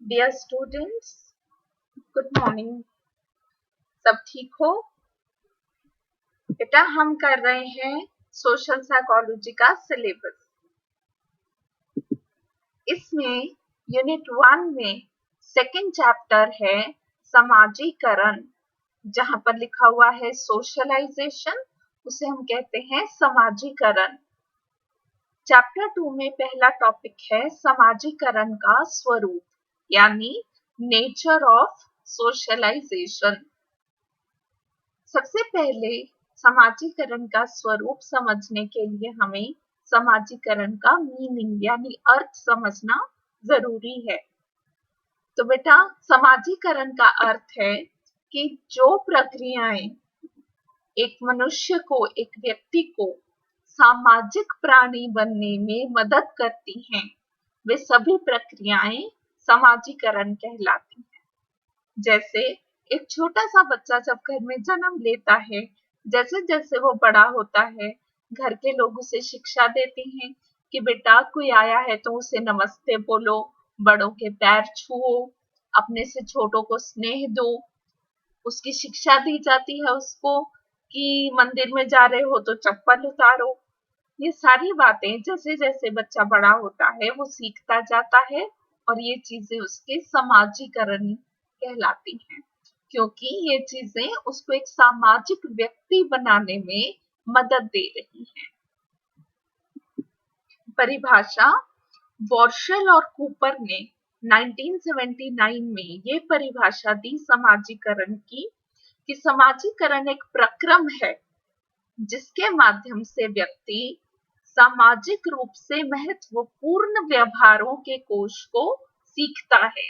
Dear students, good morning. सब ठीक हो? बेटा, हम कर रहे हैं सोशल साइकोलॉजी का सिलेबस। इसमें यूनिट 1 में सेकंड चैप्टर है समाजीकरण, जहां पर लिखा हुआ है सोशलाइजेशन, उसे हम कहते हैं समाजीकरण। चैप्टर 2 में पहला टॉपिक है समाजीकरण का स्वरूप, यानी नेचर ऑफ सोशलाइजेशन। सबसे पहले समाजीकरण का स्वरूप समझने के लिए हमें समाजीकरण का मीनिंग यानी अर्थ समझना जरूरी है। तो बेटा, समाजीकरण का अर्थ है कि जो प्रक्रियाएं एक मनुष्य को, एक व्यक्ति को सामाजिक प्राणी बनने में मदद करती हैं, वे सभी प्रक्रियाएं समाजीकरण कहलाती हैं। जैसे एक छोटा सा बच्चा जब घर में जन्म लेता है, जैसे जैसे वो बड़ा होता है, घर के लोग उसे शिक्षा देते हैं कि बेटा कोई आया है तो उसे नमस्ते बोलो, बड़ों के पैर छुओ, अपने से छोटों को स्नेह दो। उसकी शिक्षा दी जाती है उसको कि मंदिर में जा रहे हो तो चप्पल उतारो। ये सारी बातें जैसे जैसे बच्चा बड़ा होता है वो सीखता जाता है, और ये चीजें उसके समाजीकरण कहलाती हैं, क्योंकि ये चीजें उसको एक सामाजिक व्यक्ति बनाने में मदद दे रही हैं। परिभाषा वॉर्शल और कूपर ने 1979 में ये परिभाषा दी समाजीकरण की, कि समाजीकरण एक प्रक्रम है जिसके माध्यम से व्यक्ति सामाजिक रूप से महत्वपूर्ण व्यवहारों के कोश को सीखता है।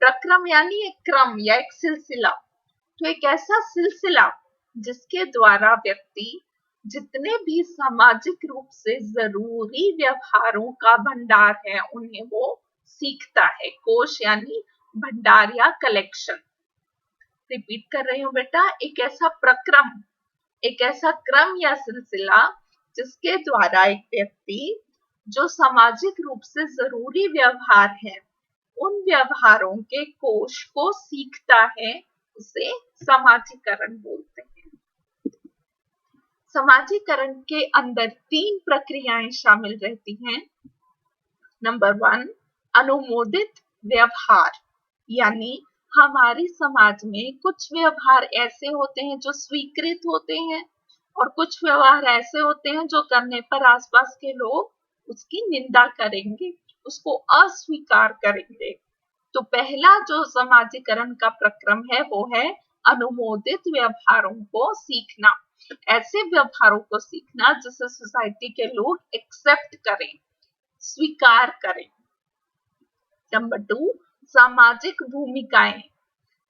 प्रक्रम यानी एक क्रम या एक सिलसिला। तो एक ऐसा सिलसिला जिसके द्वारा व्यक्ति जितने भी सामाजिक रूप से जरूरी व्यवहारों का भंडार है उन्हें वो सीखता है। कोश यानी भंडार या कलेक्शन। रिपीट कर रही हूँ बेटा, एक ऐसा प्रक्रम, एक ऐसा क्रम या सिलसिला जिसके द्वारा एक व्यक्ति जो सामाजिक रूप से जरूरी व्यवहार है उन व्यवहारों के कोश को सीखता है, उसे समाजीकरण बोलते हैं। समाजीकरण के अंदर 3 प्रक्रियाएं शामिल रहती हैं। नंबर 1, अनुमोदित व्यवहार, यानी हमारे समाज में कुछ व्यवहार ऐसे होते हैं जो स्वीकृत होते हैं, और कुछ व्यवहार ऐसे होते हैं जो करने पर आसपास के लोग उसकी निंदा करेंगे, उसको अस्वीकार करेंगे। तो पहला जो समाजीकरण का प्रक्रम है वो है अनुमोदित व्यवहारों को सीखना। ऐसे व्यवहारों को सीखना जिसे सोसाइटी के लोग एक्सेप्ट करें, स्वीकार करें। नंबर 2, सामाजिक भूमिकाएं,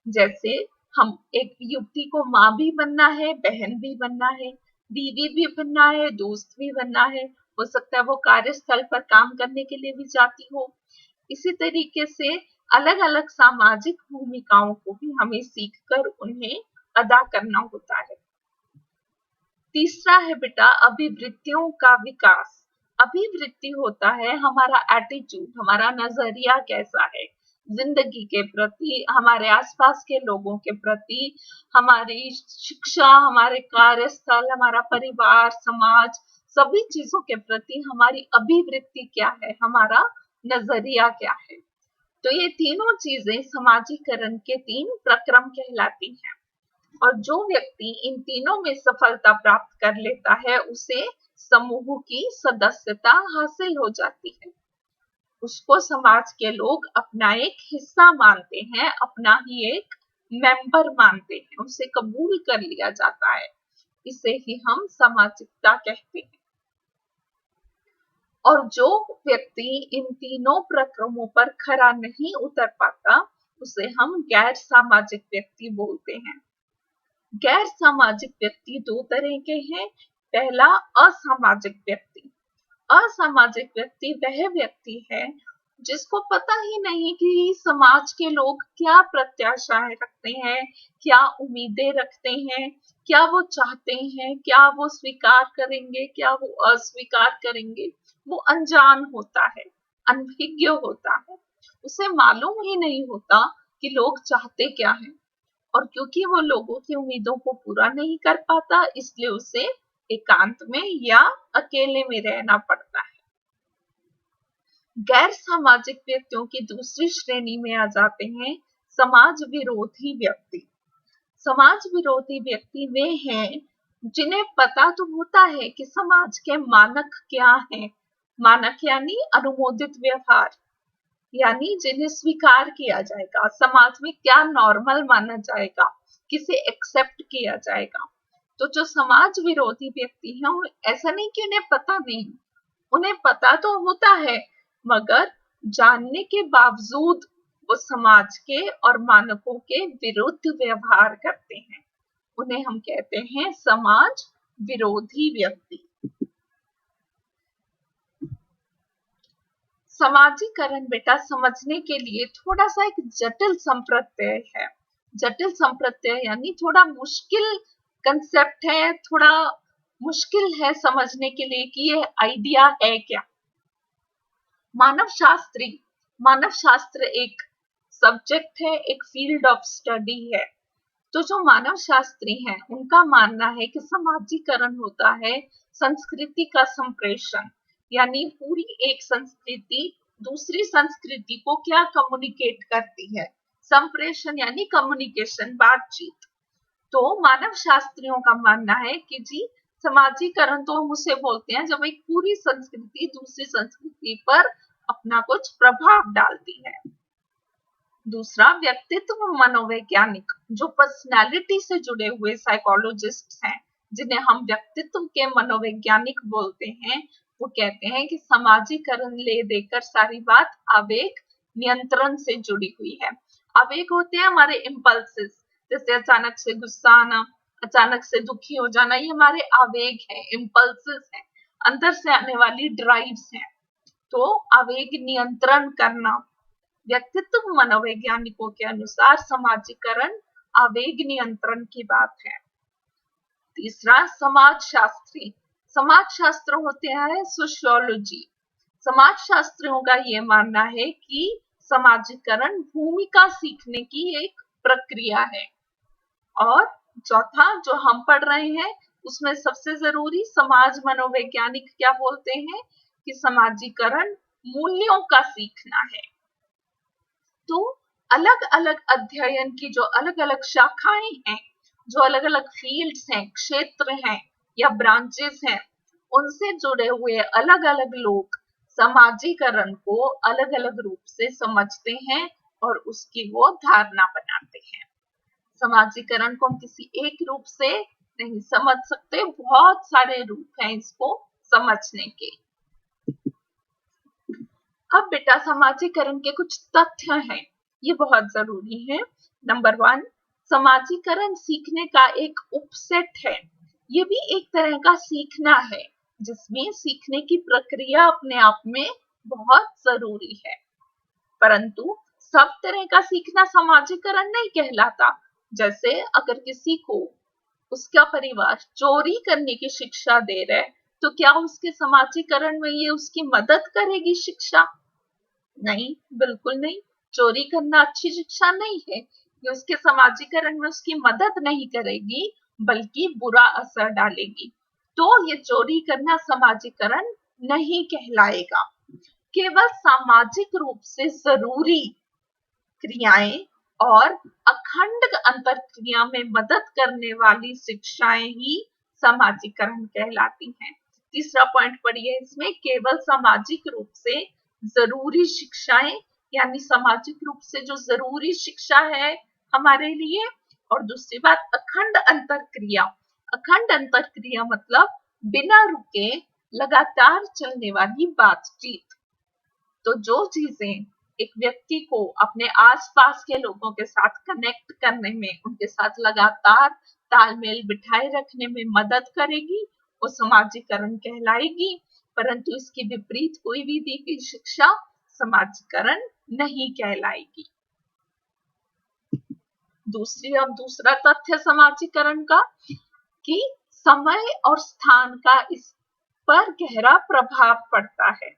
जैसे हम एक युवती को माँ भी बनना है, बहन भी बनना है, बीवी भी बनना है, दोस्त भी बनना है, हो सकता है वो कार्यस्थल पर काम करने के लिए भी जाती हो। इसी तरीके से अलग अलग सामाजिक भूमिकाओं को भी हमें सीखकर उन्हें अदा करना होता है। तीसरा है बेटा अभिवृत्तियों का विकास। अभिवृत्ति होता है हमारा एटीट्यूड, हमारा नजरिया कैसा है जिंदगी के प्रति, हमारे आसपास के लोगों के प्रति, हमारी शिक्षा, हमारे कार्यस्थल, हमारा परिवार, समाज, सभी चीजों के प्रति हमारी अभिवृत्ति क्या है, हमारा नजरिया क्या है। तो ये तीनों चीजें समाजीकरण के 3 प्रक्रम कहलाती हैं, और जो व्यक्ति इन तीनों में सफलता प्राप्त कर लेता है उसे समूह की सदस्यता हासिल हो जाती है। उसको समाज के लोग अपना एक हिस्सा मानते हैं, अपना ही एक मेंबर मानते हैं, उसे कबूल कर लिया जाता है। इसे ही हम सामाजिकता कहते हैं। और जो व्यक्ति इन तीनों प्रक्रमों पर खरा नहीं उतर पाता उसे हम गैर सामाजिक व्यक्ति बोलते हैं। गैर सामाजिक व्यक्ति 2 तरह के हैं। पहला, असामाजिक व्यक्ति। असामाजिक व्यक्ति वह व्यक्ति है जिसको पता ही नहीं कि समाज के लोग क्या प्रत्याशाएं रखते हैं, क्या उम्मीदें रखते हैं, क्या वो चाहते हैं, क्या वो स्वीकार करेंगे, क्या वो अस्वीकार करेंगे। वो अनजान होता है, अनभिज्ञ होता है। उसे मालूम ही नहीं होता कि लोग चाहते क्या हैं, और क्योंकि वो लोगों की उम्मीदों को पूरा नहीं कर पाता, इसलिए उसे एकांत में या अकेले में रहना पड़ता है। गैर सामाजिक व्यक्तियों की दूसरी श्रेणी में आ जाते हैं समाज विरोधी व्यक्ति। समाज विरोधी व्यक्ति वे हैं जिन्हें पता तो होता है कि समाज के मानक क्या हैं। मानक यानी अनुमोदित व्यवहार, यानी जिन्हें स्वीकार किया जाएगा, समाज में क्या नॉर्मल माना जाएगा, किसे एक्सेप्ट किया जाएगा। तो जो समाज विरोधी व्यक्ति हैं, ऐसा नहीं कि उन्हें पता नहीं, उन्हें पता तो होता है, मगर जानने के बावजूद वो समाज के और मानकों के विरुद्ध व्यवहार करते हैं। उन्हें हम कहते हैं समाज विरोधी व्यक्ति। समाजीकरण बेटा समझने के लिए थोड़ा सा एक जटिल संप्रत्यय है। जटिल संप्रत्यय यानी थोड़ा मुश्किल कंसेप्ट है, थोड़ा मुश्किल है समझने के लिए कि ये आइडिया है क्या। मानव शास्त्र एक सब्जेक्ट है, एक फील्ड ऑफ स्टडी है। तो जो मानव शास्त्री हैं, उनका मानना है कि समाजीकरण होता है संस्कृति का संप्रेषण, यानी पूरी एक संस्कृति दूसरी संस्कृति को क्या कम्युनिकेट करती है। संप्रेषण यानी कम्युनिकेशन, बातचीत। तो मानव शास्त्रियों का मानना है कि जी समाजीकरण तो हम उसे बोलते हैं जब एक पूरी संस्कृति दूसरी संस्कृति पर अपना कुछ प्रभाव डालती है। दूसरा, व्यक्तित्व मनोवैज्ञानिक, जो पर्सनालिटी से जुड़े हुए साइकोलॉजिस्ट हैं, जिन्हें हम व्यक्तित्व के मनोवैज्ञानिक बोलते हैं, वो कहते हैं कि समाजीकरण ले देकर सारी बात आवेग नियंत्रण से जुड़ी हुई है। आवेग होते हैं हमारे इम्पल्सेस, जैसे अचानक से गुस्सा आना, अचानक से दुखी हो जाना, ये हमारे आवेग हैं, इम्पल्सेस हैं, अंदर से आने वाली ड्राइव्स हैं। तो आवेग नियंत्रण करना। व्यक्तित्व मनोवैज्ञानिकों के अनुसार समाजीकरण आवेग नियंत्रण की बात है। तीसरा, समाज शास्त्र होते हैं सोशियोलॉजी। समाज शास्त्रियों का ये मानना है कि समाजीकरण भूमिका सीखने की एक प्रक्रिया है। और चौथा, जो हम पढ़ रहे हैं, उसमें सबसे जरूरी समाज मनोवैज्ञानिक क्या बोलते हैं कि समाजीकरण मूल्यों का सीखना है। तो अलग अलग अध्ययन की जो अलग अलग शाखाएं हैं, जो अलग अलग फील्ड्स हैं, क्षेत्र हैं या ब्रांचेस हैं, उनसे जुड़े हुए अलग अलग लोग समाजीकरण को अलग अलग रूप से समझते हैं और उसकी वो धारणा बनाते हैं। समाजीकरण को हम किसी एक रूप से नहीं समझ सकते, बहुत सारे रूप हैं इसको समझने के। अब बेटा समाजीकरण के कुछ तथ्य हैं, ये बहुत जरूरी है। नंबर 1, समाजीकरण सीखने का एक उपसेट है। ये भी एक तरह का सीखना है, जिसमें सीखने की प्रक्रिया अपने आप में बहुत जरूरी है। परंतु सब तरह का सीखना समाजीकरण नहीं कहलाता। जैसे अगर किसी को उसका परिवार चोरी करने की शिक्षा दे रहा है, तो क्या उसके समाजीकरण में ये उसकी मदद करेगी शिक्षा? नहीं, बिल्कुल नहीं। चोरी करना अच्छी शिक्षा नहीं है, ये उसके समाजीकरण में उसकी मदद नहीं करेगी, बल्कि बुरा असर डालेगी। तो ये चोरी करना समाजीकरण नहीं कहलाएगा। केवल सामाजिक रूप से जरूरी क्रियाएं और अखंड अंतरक्रिया में मदद करने वाली शिक्षाएं ही समाजीकरण कहलाती हैं। तीसरा पॉइंट पढ़िए इसमें, केवल सामाजिक रूप से जरूरी शिक्षाएं, यानी सामाजिक रूप से जो जरूरी शिक्षा है हमारे लिए। और दूसरी बात, अखंड अंतरक्रिया। अखंड अंतरक्रिया मतलब बिना रुके लगातार चलने वाली बातचीत। तो जो चीजें एक व्यक्ति को अपने आसपास के लोगों के साथ कनेक्ट करने में, उनके साथ लगातार तालमेल बिठाए रखने में मदद करेगी, वो समाजीकरण कहलाएगी। परंतु इसके विपरीत कोई भी दी गई शिक्षा समाजीकरण नहीं कहलाएगी। दूसरा तथ्य समाजीकरण का कि समय और स्थान का इस पर गहरा प्रभाव पड़ता है।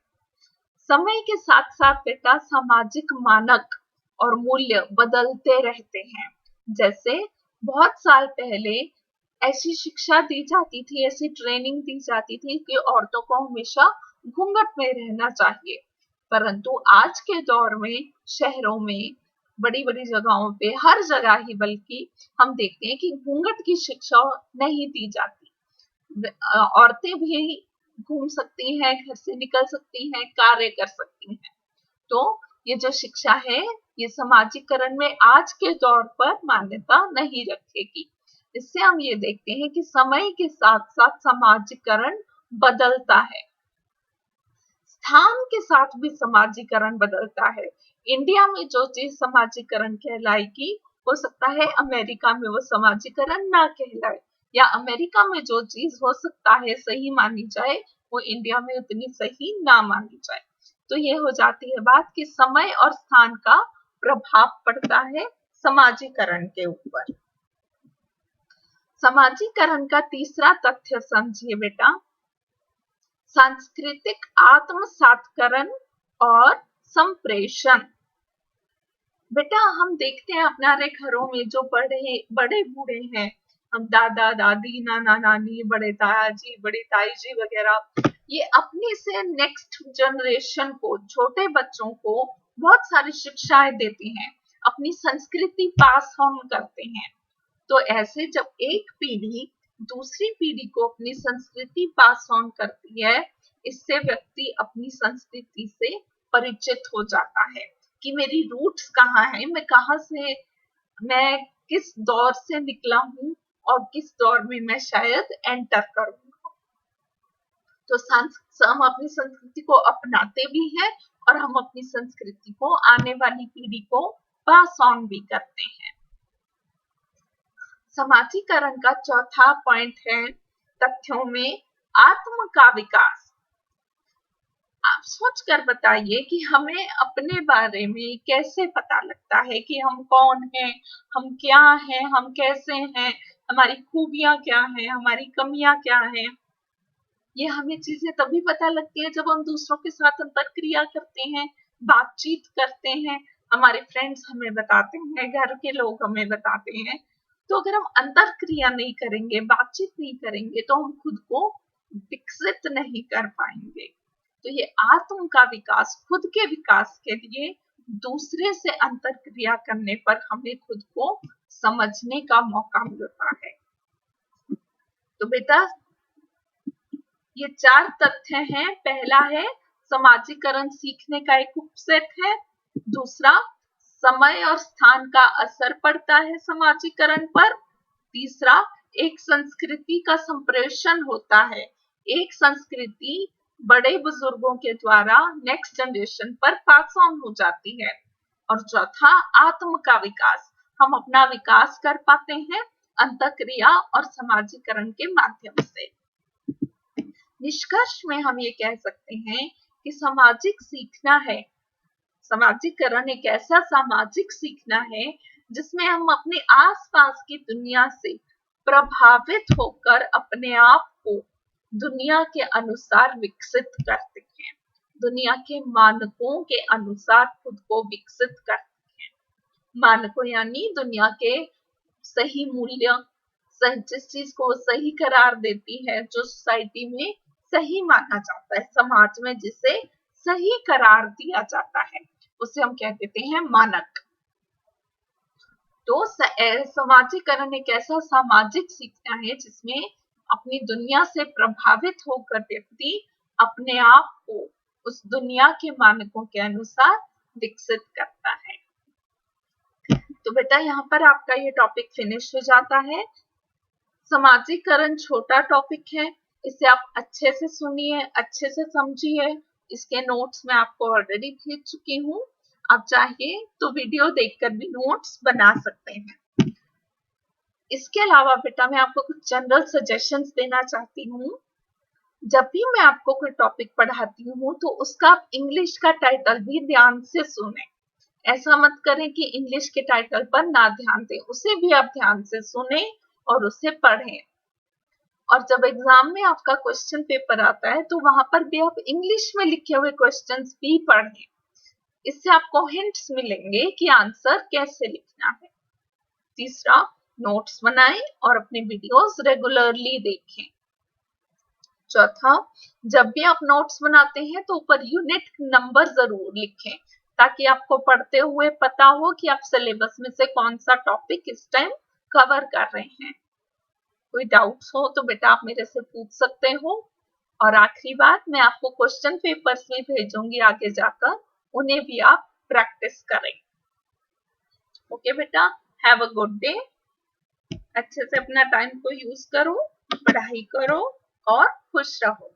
समय के साथ साथ बेटा सामाजिक मानक और मूल्य बदलते रहते हैं। जैसे बहुत साल पहले ऐसी शिक्षा दी जाती थी, ऐसी ट्रेनिंग दी जाती थी कि औरतों को हमेशा घूंघट में रहना चाहिए, परंतु आज के दौर में शहरों में बड़ी बड़ी जगहों पे, हर जगह ही बल्कि हम देखते हैं कि घूंघट की शिक्षा नहीं दी जाती। औरतें भी घूम सकती हैं, घर से निकल सकती हैं, कार्य कर सकती हैं। तो ये जो शिक्षा है, ये समाजीकरण में आज के दौर पर मान्यता नहीं रखेगी। इससे हम ये देखते हैं कि समय के साथ साथ समाजीकरण बदलता है, स्थान के साथ भी समाजीकरण बदलता है। इंडिया में जो चीज समाजीकरण कहलाएगी, हो सकता है अमेरिका में वो समाजीकरण ना कहलाए, या अमेरिका में जो चीज हो सकता है सही मानी जाए, वो इंडिया में उतनी सही ना मानी जाए। तो ये हो जाती है बात कि समय और स्थान का प्रभाव पड़ता है समाजीकरण के ऊपर। समाजीकरण का तीसरा तथ्य समझिए बेटा, सांस्कृतिक आत्मसातकरण और संप्रेषण। बेटा हम देखते हैं अपने घरों में जो बड़े बड़े बूढ़े हैं, हम दादा दादी, नाना नानी, बड़े ताया जी, बड़ी ताई जी वगैरह, ये अपने से नेक्स्ट जनरेशन को, छोटे बच्चों को बहुत सारी शिक्षाएं देती हैं, अपनी संस्कृति पास ऑन करते हैं। तो ऐसे जब एक पीढ़ी दूसरी पीढ़ी को अपनी संस्कृति पास ऑन करती है, इससे व्यक्ति अपनी संस्कृति से परिचित हो जाता है कि मेरी रूट्स कहाँ है, मैं कहाँ से, मैं किस दौर से निकला हूँ और किस दौर में मैं शायद एंटर करूंगा। तो हम अपनी संस्कृति को अपनाते भी हैं और हम अपनी संस्कृति को आने वाली पीढ़ी को पास ऑन भी करते हैं। समाजीकरण का चौथा पॉइंट है तथ्यों में आत्म का विकास। आप सोच कर बताइए कि हमें अपने बारे में कैसे पता लगता है कि हम कौन हैं, हम क्या हैं, हम कैसे हैं, हमारी खूबियां क्या हैं, हमारी कमियां क्या हैं। ये हमें चीजें तभी पता लगती है जब हम दूसरों के साथ अंतरक्रिया करते हैं, बातचीत करते हैं, हमारे फ्रेंड्स हमें बताते हैं, घर के लोग हमें बताते हैं। तो अगर हम अंतरक्रिया नहीं करेंगे, बातचीत नहीं करेंगे, तो हम खुद को विकसित नहीं कर पाएंगे। तो ये आत्म का विकास, खुद के विकास के लिए दूसरे से अंतरक्रिया करने पर हमें खुद को समझने का मौका मिलता है। तो बेटा ये 4 तथ्य हैं। पहला है समाजीकरण सीखने का एक उपसेट है। दूसरा, समय और स्थान का असर पड़ता है समाजीकरण पर। तीसरा, एक संस्कृति का संप्रेषण होता है, एक संस्कृति बड़े बुजुर्गों के द्वारा नेक्स्ट जनरेशन पर पास ऑन हो जाती है। और चौथा, आत्म का विकास, हम अपना विकास कर पाते हैं अंतःक्रिया और समाजीकरण के माध्यम से। निष्कर्ष में हम ये कह सकते हैं कि सामाजिक सीखना है, समाजीकरण एक ऐसा सामाजिक सीखना है जिसमें हम अपने आसपास की दुनिया से प्रभावित होकर अपने आप को दुनिया के अनुसार विकसित करते हैं, दुनिया के मानकों के अनुसार खुद को विकसित करते हैं। मानकों यानी दुनिया के सही मूल्य, जिस चीज को सही करार देती है, जो सोसाइटी में सही माना जाता है, समाज में जिसे सही करार दिया जाता है, उसे हम क्या कहते हैं, मानक। तो समाजीकरण एक ऐसा सामाजिक सीखना है जिसमें अपनी दुनिया से प्रभावित होकर व्यक्ति अपने आप को उस दुनिया के मानकों के अनुसार विकसित करता है। तो बेटा यहाँ पर आपका ये टॉपिक फिनिश हो जाता है। समाजीकरण छोटा टॉपिक है, इसे आप अच्छे से सुनिए, अच्छे से समझिए। इसके नोट्स मैं आपको ऑलरेडी भेज चुकी हूँ, आप चाहिए तो वीडियो देखकर भी नोट्स बना सकते हैं। इसके अलावा बेटा मैं आपको कुछ जनरल सजेशंस देना चाहती हूँ। जब भी मैं आपको कोई टॉपिक पढ़ाती हूँ तो उसका आप इंग्लिश का टाइटल भी ध्यान से सुने। ऐसा मत करें कि इंग्लिश के टाइटल पर ना ध्यान दें, उसे भी आप ध्यान से सुने और उसे पढ़ें। और जब एग्जाम में आपका क्वेश्चन पेपर आता है तो वहां पर भी आप इंग्लिश में लिखे हुए क्वेश्चंस भी पढ़ें। इससे आपको हिंट्स मिलेंगे कि आंसर कैसे लिखना है। तीसरा, नोट्स बनाएं और अपने वीडियोस रेगुलरली देखें। चौथा, जब भी आप नोट्स बनाते हैं तो ऊपर यूनिट नंबर जरूर लिखें ताकि आपको पढ़ते हुए पता हो कि आप सिलेबस में से कौन सा टॉपिक इस टाइम कवर कर रहे हैं। कोई डाउट्स हो तो बेटा आप मेरे से पूछ सकते हो। और आखिरी बात, मैं आपको क्वेश्चन पेपर्स भी भेजूंगी आगे जाकर, उन्हें भी आप प्रैक्टिस करें। ओके बेटा, हैव अ गुड डे। अच्छे से अपना टाइम को यूज करो, पढ़ाई करो और खुश रहो।